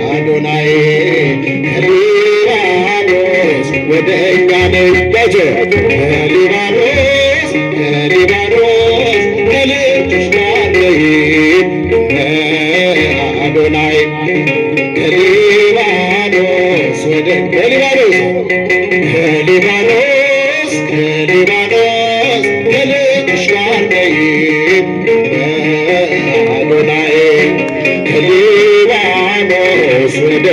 አዶናይ ሊባኖስ ወደ እኛ ነጋጀ ሊባኖስ ከልጅሽ ጋር ነይ አዶናይ ሊባኖስ ወደ ሊባኖስ ከልጅሽ ጋር ነይ አዶናይ ሊባኖስ ወደ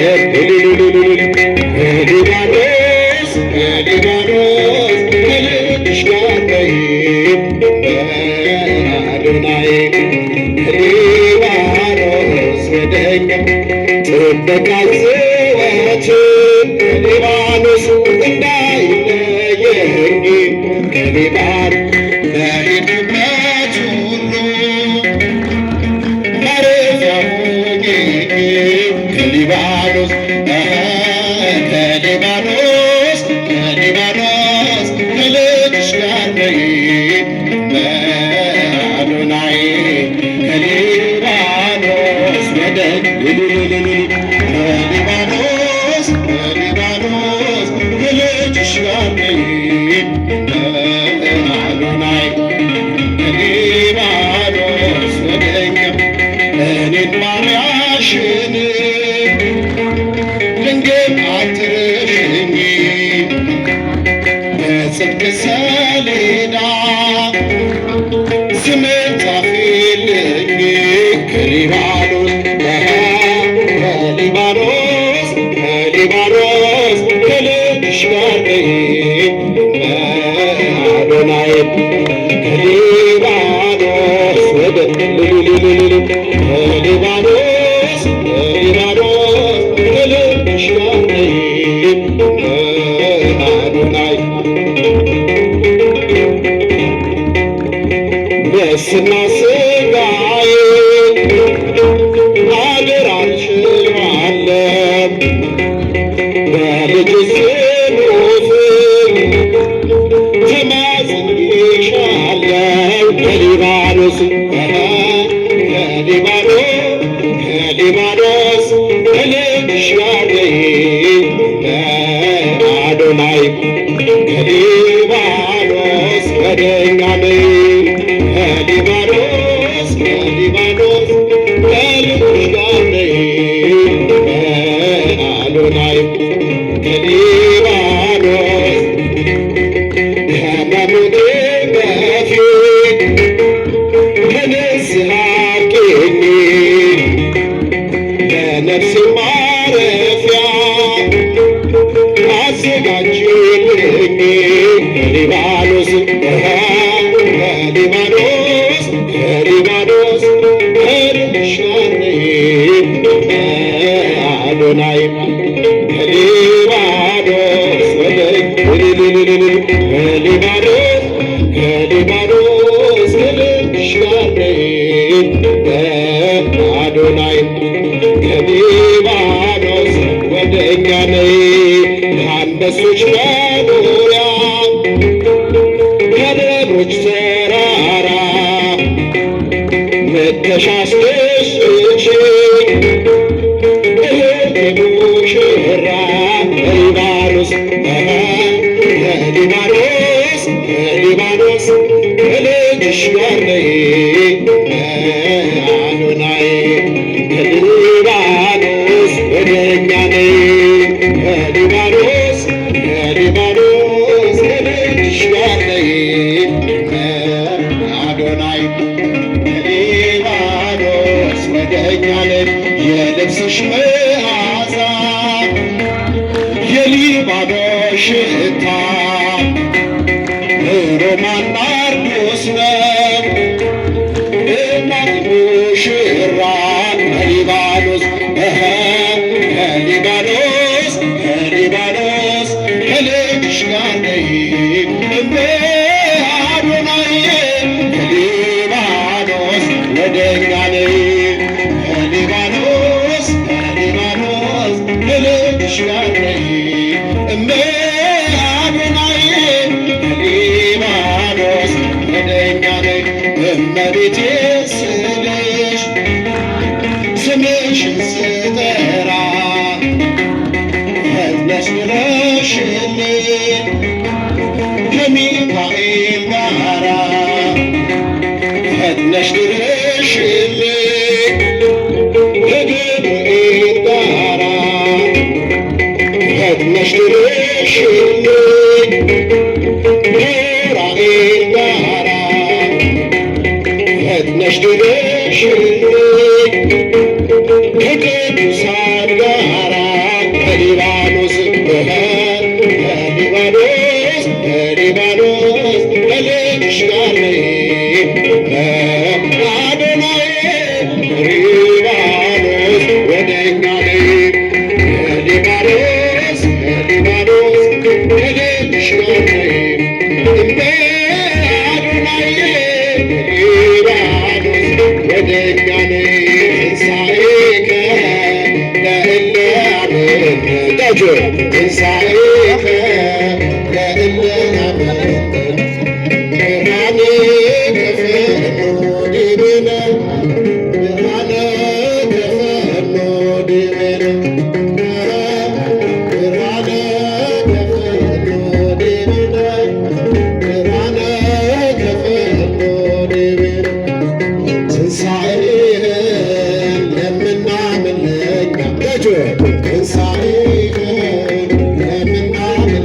ሊባኖስ ከልጅሽ ጋር ነይ አዶናይ ሊባኖስ ወደ እኛ ጥበቃ ዘወትር ሊባኖስ እንዳይለየኝ ከሊባኖስ በሄድኩበት ሁሉ ከሊባኖስ ከልጅሽ ጋር ነይ አዶናይ ከሊባኖስ ወደ ሊባኖስ ከልጅሽ ጋር ነይ አዶናይ ከሊባኖስ ወደ እኛ እኔን ማርያሽን ድንግል አትርሽኝ በጽድቅ ሰሌዳ ስምን ጻፊልኝ ከሊባኖስ ከልጅሽ ጋር ነይ አዶናይ ከሊባኖስ ወደ ሊባኖስ ከልጅሽ ጋር ነይ አዶናይ ነፍስና ሥጋዬ አደራልሽዋለሁ በልጅሽ ሞት ተማጽኜሻለሁ ከሊባኖስ ከልጅሽ ጋር ነይ አዶናይ ከሊባኖስ ወደ እኛ ነይ ከሊባኖስ ከልጅሽ ጋር ነይ አዶናይ ከሊባኖስ ከመሞቴ በፊት ከንስሐ አብቂኝ ለነፍሴ ማረፊያ አዘጋጅልኝ ከሊባኖስ ከልጅሽ ጋር ነይ አዶናይ ከሊባኖስ የአንበሶች መኖሪያ ከደብሮች ተራራ መተሽ አስደስችኝ እህቴ ሙሽራ ሊባኖስ ሊባኖስ ሊባኖስ ከልጅሽ ጋር ነይ አዶናይ ከሊባኖስ ወደ እኛ ነይ ከሊባኖስ ከሊባኖስ ከልጅሽ ጋር ነይ አዶናይ ከሊባኖስ ወደ እኛ ነይ የልብስሽ መዓዛ የሊባኖስ ሽታ ሮማን ናርዶስ ነው እናት ሙሽራ ከሊባኖስ ከሊባኖስ ከሊባኖስ ከልጅሽ ጋር ነይ እመ አዶናይ ከሊባኖስ ወደ እኛ ነይ ከሊባኖስ ከሊባኖስ ከልጅሽ ጋር ነይ እመ አዶናይ ከሊባኖስ ወደ እኛ ነይ እመቤቴ ስልሽ ስምሽን ስጠራ ፈጥነሽ ድረሽልኝ ከሚካኤል ጋራ ፈጥነሽ ድረሽልኝ ከገብርኤል ጋራ ፈጥነሽ ድረሽልኝ ከኡራኤል ጋራ ፈጥነሽ ድረሽልኝ ከቅዱሳን ጋራ ከሊባኖስ ከሊባኖስ ከሊባኖስ ከልጅሽ ጋር ነይ አዶናይ ከሊባኖስ ወደ እኛ ነይ ከሊባኖስ ከሊባኖስ ከልጅሽ ጋር ነይ እመ አዶናይ ከሊባኖስ ወደ እኛ ነይ ትንሣኤከ ለእለ አመኑ ትንሣኤከ ለእለ አመኑ ብርሃነ ከፈኖ ዲቤነ ብርሃነ ከፈኖ ዲቤነ ብርሃነ ከፈኖ ዲቤነ ብርሃነ ከፈኖ ዲቤነ ትንሣኤህን ለምናምን ለእኛ ትንሣኤህን ለምናምን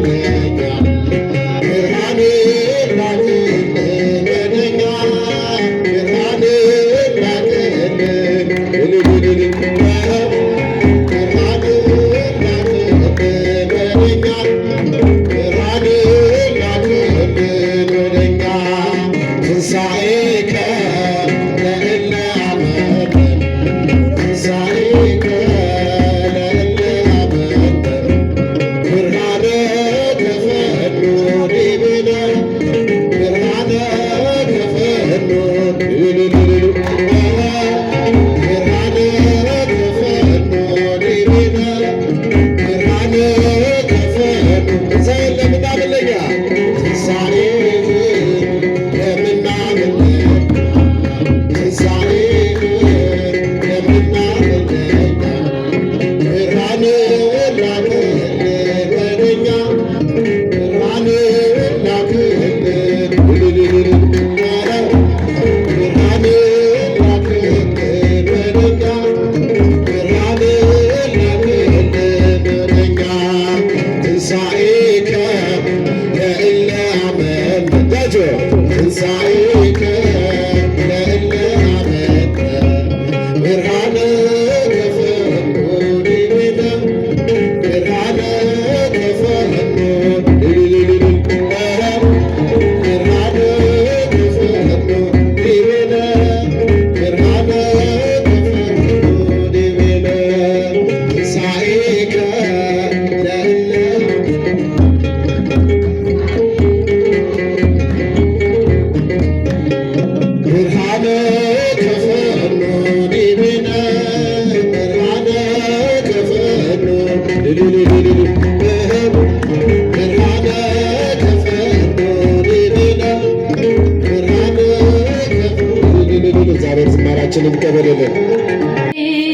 ያክብርልን።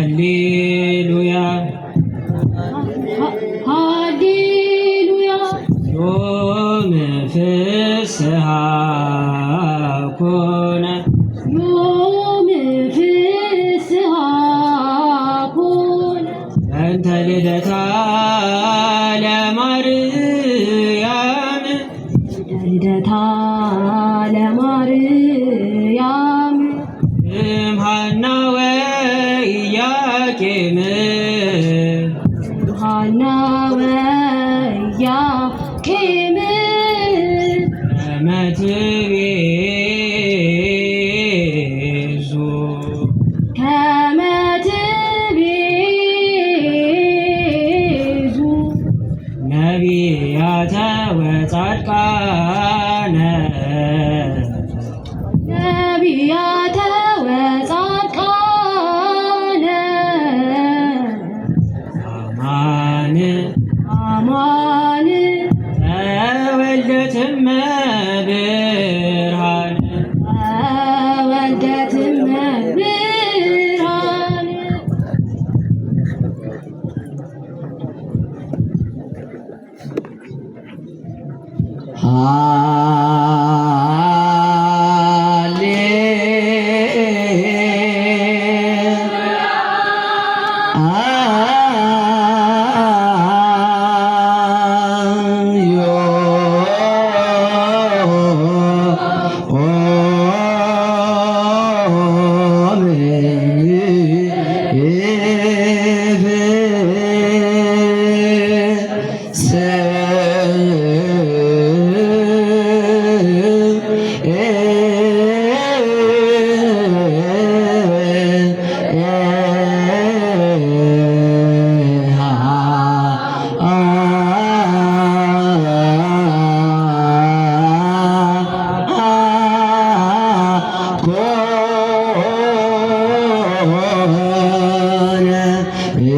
ሃሌሉያ ሃሌሉያ ዮም ፍስሐ ኮነ ዮም ፍስሐ ኮነ በእንተ ልደታ ለማርያም ልደታ ለማርያም እምሃና ወኢያቄም ሐና ወኢያቄም ከመ ትቤዙ ከመ ትቤዙ ነቢያተ ወጻድቃነ ነቢያተ ወጻድቃነ አማን አማን ተወልደትመ ብርሃን ተወልደትመ ብርሃን Yeah.